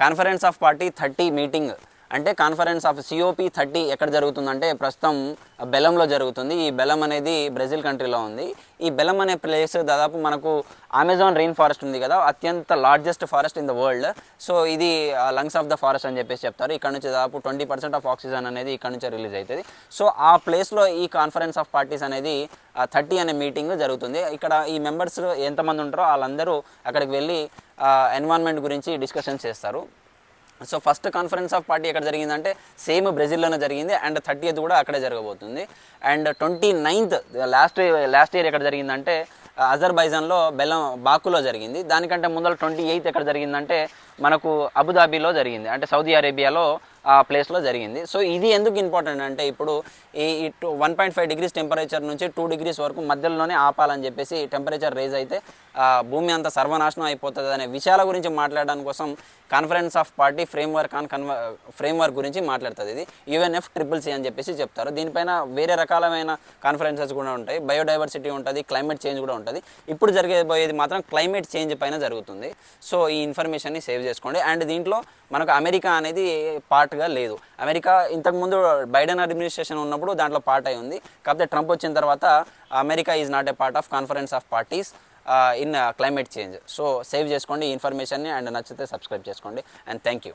Conference of party 30 meeting అంటే conference of COP30 ఎక్కడ జరుగుతుందంటే ప్రస్తుతం బెలంలో జరుగుతుంది. ఈ బెలం అనేది బ్రెజిల్ కంట్రీలో ఉంది. ఈ బెలం అనే ప్లేస్ దాదాపు మనకు అమెజాన్ రెయిన్ ఫారెస్ట్ ఉంది కదా, అత్యంత largest forest in the world. So ఇది లంగ్స్ ఆఫ్ ద ఫారెస్ట్ అని చెప్పేసి చెప్తారు. ఇక్కడ నుంచి దాదాపు 20% ఆఫ్ ఆక్సిజన్ అనేది ఇక్కడ నుంచి రిలీజ్ అవుతుంది. సో ఆ ప్లేస్లో ఈ కాన్ఫరెన్స్ ఆఫ్ పార్టీస్ అనేది 30 అనే మీటింగ్ జరుగుతుంది. ఇక్కడ ఈ మెంబర్స్ ఎంతమంది ఉంటారో వాళ్ళందరూ అక్కడికి వెళ్ళి ఎన్విరాన్మెంట్ గురించి డిస్కషన్ చేస్తారు. So first conference of party ఎక్కడ జరిగిందంటే సేమ్ బ్రెజిల్లోనే జరిగింది అండ్ 30th కూడా అక్కడే జరగబోతుంది. అండ్ 29th లాస్ట్ ఇయర్ ఎక్కడ జరిగిందంటే అజర్బైజాన్లో బాకులో జరిగింది. దానికంటే ముందర 28th ఎక్కడ జరిగిందంటే మనకు అబుదాబిలో జరిగింది, అంటే సౌదీ అరేబియాలో ఆ ప్లేస్లో జరిగింది. సో ఇది ఎందుకు ఇంపార్టెంట్ అంటే ఇప్పుడు ఈ 1.5 degrees టెంపరేచర్ నుంచి 2 degrees వరకు మధ్యలోనే ఆపాలని చెప్పేసి టెంపరేచర్ రేజ్ అయితే భూమి అంతా సర్వనాశనం అయిపోతుంది అనే విషయాల గురించి మాట్లాడడానికి కోసం కాన్ఫరెన్స్ ఆఫ్ పార్టీ ఫ్రేమ్వర్క్ గురించి మాట్లాడుతుంది. ఇది UNFCCC అని చెప్పేసి చెప్తారు. దీనిపైన వేరే రకాలమైన కాన్ఫరెన్సెస్ కూడా ఉంటాయి. బయోడైవర్సిటీ ఉంటుంది, క్లైమేట్ చేంజ్ కూడా ఉంటుంది. ఇప్పుడు జరిగేది మాత్రం క్లైమేట్ చేంజ్ పైన జరుగుతుంది. సో ఈ ఇన్ఫర్మేషన్ని సేవ్ చేసుకోండి. అండ్ దీంట్లో మనకు అమెరికా అనేది పార్ట్గా లేదు. అమెరికా ఇంతకుముందు బైడెన్ అడ్మినిస్ట్రేషన్ ఉన్నప్పుడు దాంట్లో పార్ట్ అయి ఉంది. కాకపోతే ట్రంప్ వచ్చిన తర్వాత America is not a part of conference of parties in climate change. So save చేసుకోండి ఈ ఇన్ఫర్మేషన్ని అండ్ నచ్చితే సబ్స్క్రైబ్ చేసుకోండి అండ్ థ్యాంక్ యూ.